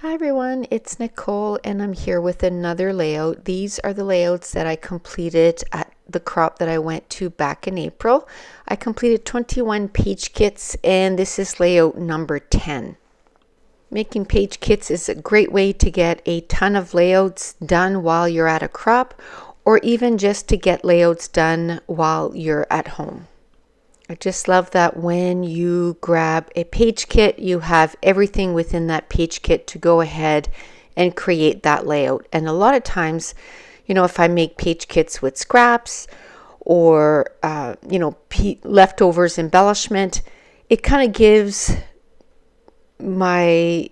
Hi everyone, it's Nicole and I'm here with another layout. These are the layouts that I completed at the crop that I went to back in April. I completed 21 page kits and this is layout number 10. Making page kits is a great way to get a ton of layouts done while you're at a crop, or even just to get layouts done while you're at home. I just love that when you grab a page kit, you have everything within that page kit to go ahead and create that layout. And a lot of times, if I make page kits with scraps or, leftovers embellishment, it kind of gives my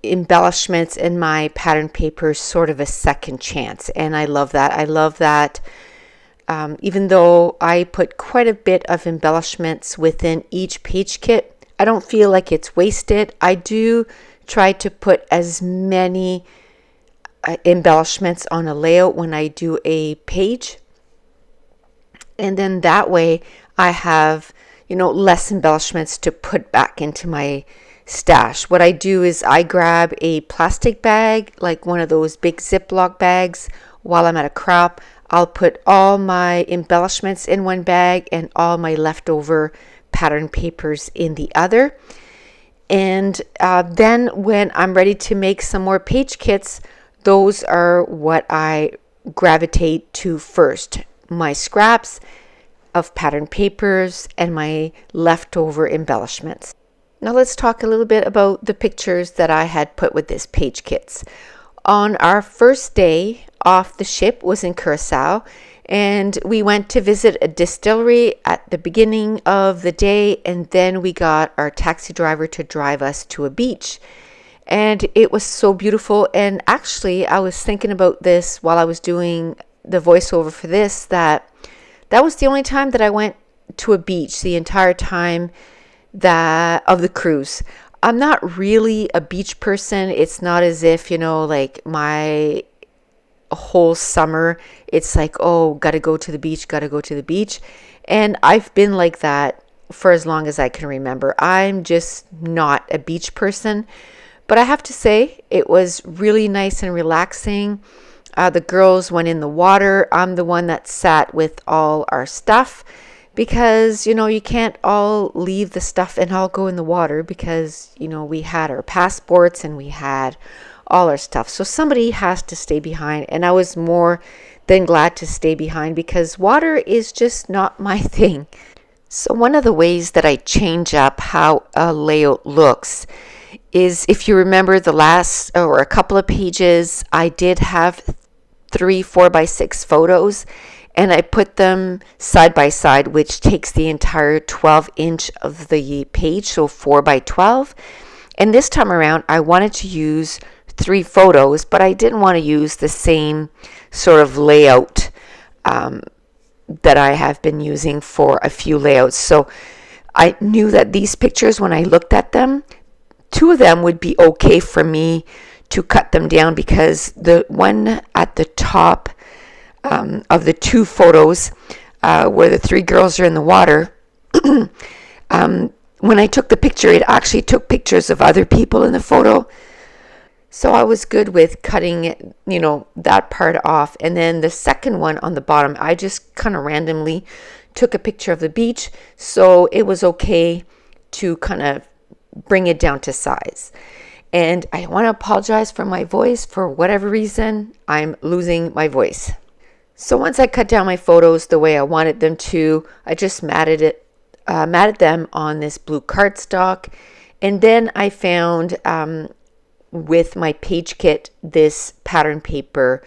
embellishments and my pattern papers sort of a second chance. And I love that. I love that. Even though I put quite a bit of embellishments within each page kit, I don't feel like it's wasted. I do try to put as many embellishments on a layout when I do a page. And then that way I have, less embellishments to put back into my stash. What I do is I grab a plastic bag, like one of those big Ziploc bags, while I'm at a crop. I'll put all my embellishments in one bag and all my leftover pattern papers in the other. And then when I'm ready to make some more page kits, those are what I gravitate to first. My scraps of pattern papers and my leftover embellishments. Now let's talk a little bit about the pictures that I had put with this page kits. On our first day off the ship was in Curacao, and we went to visit a distillery at the beginning of the day, and then we got our taxi driver to drive us to a beach. And it was so beautiful. And actually, I was thinking about this while I was doing the voiceover for this, that was the only time that I went to a beach the entire time of the cruise. I'm not really a beach person. It's not as if, like my whole summer, it's like, oh, gotta go to the beach. And I've been like that for as long as I can remember. I'm just not a beach person. But I have to say, it was really nice and relaxing. The girls went in the water. I'm the one that sat with all our stuff, because you can't all leave the stuff and all go in the water, because we had our passports and we had all our stuff, so somebody has to stay behind. And I was more than glad to stay behind, because water is just not my thing. So one of the ways that I change up how a layout looks is, if you remember the last or a couple of pages, I did have 3 4x6 photos, and I put them side by side, which takes the entire 12-inch of the page, so 4x12. And this time around, I wanted to use 3 photos, but I didn't want to use the same sort of layout that I have been using for a few layouts. So I knew that these pictures, when I looked at them, 2 of them would be okay for me to cut them down, because the one at the top of the 2 photos where the 3 girls are in the water, when I took the picture, it actually took pictures of other people in the photo. So I was good with cutting it, that part off. And then the second one on the bottom, I just kind of randomly took a picture of the beach. So it was okay to kind of bring it down to size. And I want to apologize for my voice. For whatever reason, I'm losing my voice. So once I cut down my photos the way I wanted them to, I just matted them on this blue cardstock. And then I found, with my page kit, this pattern paper,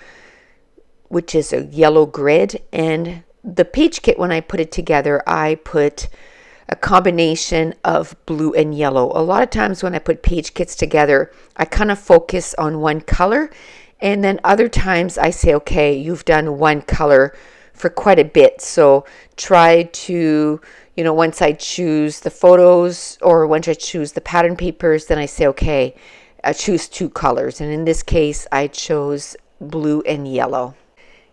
which is a yellow grid. And the page kit, when I put it together, I put a combination of blue and yellow. A lot of times when I put page kits together, I kind of focus on one color. And then other times I say, okay, you've done one color for quite a bit. So try to, once I choose the photos or once I choose the pattern papers, then I say, okay, I choose 2 colors. And in this case, I chose blue and yellow.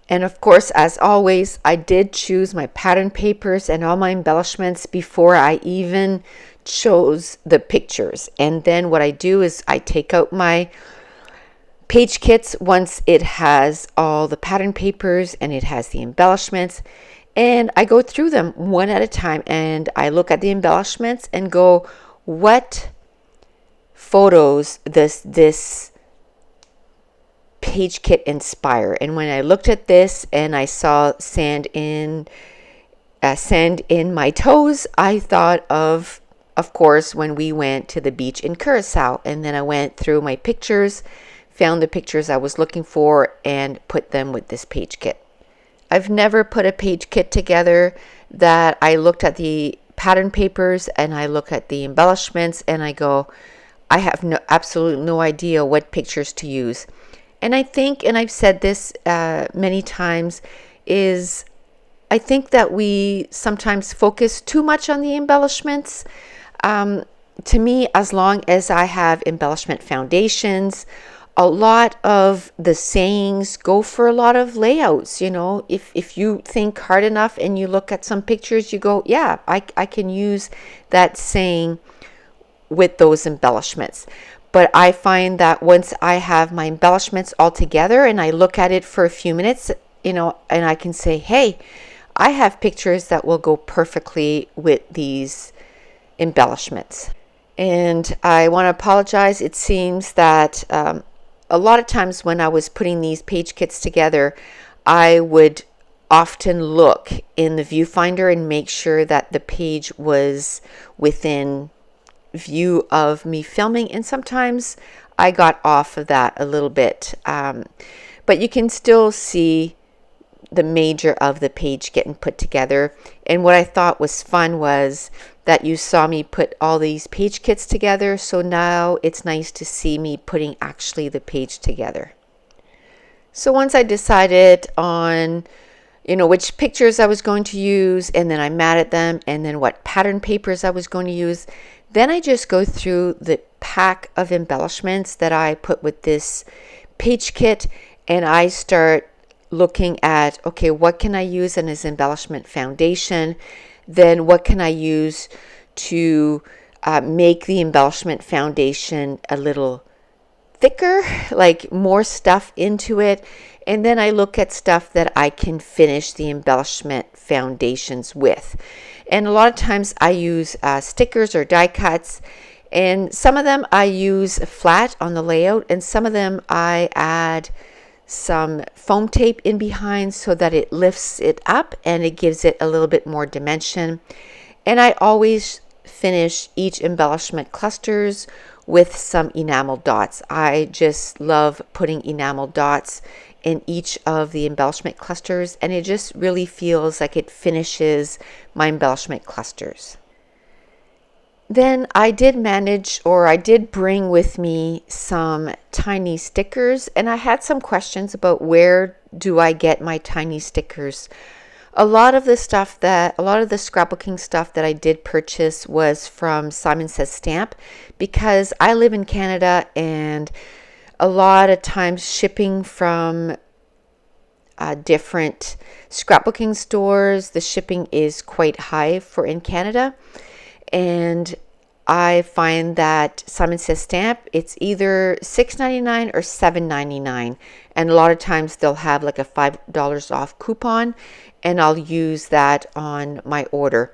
And of course, as always, I did choose my pattern papers and all my embellishments before I even chose the pictures. And then what I do is I take out my page kits once it has all the pattern papers and it has the embellishments. And I go through them one at a time and I look at the embellishments and go, what photos does this page kit inspire? And when I looked at this and I saw sand in my toes, I thought of course, when we went to the beach in Curacao. And then I went through my pictures, found the pictures I was looking for, and put them with this page kit. I've never put a page kit together that I looked at the pattern papers and I look at the embellishments and I go, I have absolutely no idea what pictures to use. And I think, and I've said this many times, is I think that we sometimes focus too much on the embellishments. To me, as long as I have embellishment foundations, a lot of the sayings go for a lot of layouts. If you think hard enough and you look at some pictures, you go, yeah, I can use that saying with those embellishments. But I find that once I have my embellishments all together and I look at it for a few minutes, and I can say, hey, I have pictures that will go perfectly with these embellishments. And I want to apologize. It seems that a lot of times when I was putting these page kits together, I would often look in the viewfinder and make sure that the page was within view of me filming, and sometimes I got off of that a little bit, but you can still see the major of the page getting put together. And what I thought was fun was that you saw me put all these page kits together, so now it's nice to see me putting actually the page together. So once I decided on which pictures I was going to use, and then I matted them, and then what pattern papers I was going to use, then I just go through the pack of embellishments that I put with this page kit, and I start looking at, okay, what can I use in this embellishment foundation? Then what can I use to make the embellishment foundation a little thicker, like more stuff into it. And then I look at stuff that I can finish the embellishment foundations with. And a lot of times I use stickers or die cuts, and some of them I use flat on the layout, and some of them I add some foam tape in behind so that it lifts it up and it gives it a little bit more dimension. And I always finish each embellishment clusters with some enamel dots. I just love putting enamel dots in each of the embellishment clusters, and it just really feels like it finishes my embellishment clusters. Then I did bring with me some tiny stickers, and I had some questions about where do I get my tiny stickers. A lot of the scrapbooking stuff that I did purchase was from Simon Says Stamp, because I live in Canada, and a lot of times shipping from different scrapbooking stores, the shipping is quite high for in Canada. And I find that Simon Says Stamp, it's either $6.99 or $7.99. And a lot of times they'll have like a $5 off coupon, and I'll use that on my order.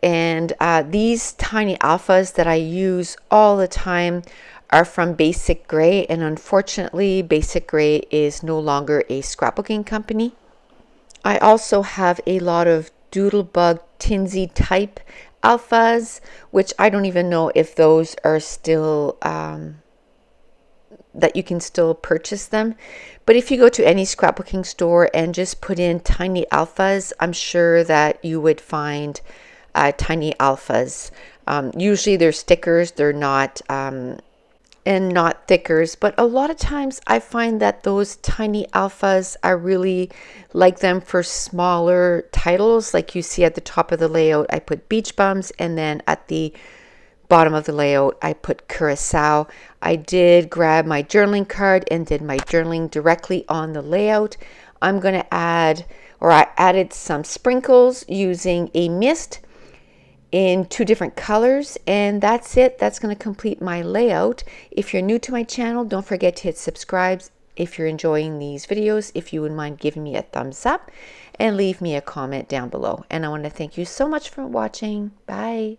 And these tiny alphas that I use all the time are from Basic Gray, and unfortunately Basic Gray is no longer a scrapbooking company. I also have a lot of Doodlebug Tinsy type alphas, which I don't even know if those are still that you can still purchase them. But if you go to any scrapbooking store and just put in tiny alphas, I'm sure that you would find tiny alphas. Usually they're stickers, they're not and not thickers, but a lot of times I find that those tiny alphas, I really like them for smaller titles. Like you see at the top of the layout, I put Beach Bums, and then at the bottom of the layout, I put Curacao. I did grab my journaling card and did my journaling directly on the layout. I'm going to I added some sprinkles using a mist, in 2 different colors, and that's it. That's going to complete my layout. If you're new to my channel, don't forget to hit subscribe. If you're enjoying these videos, if you wouldn't mind giving me a thumbs up and leave me a comment down below. And I want to thank you so much for watching. Bye.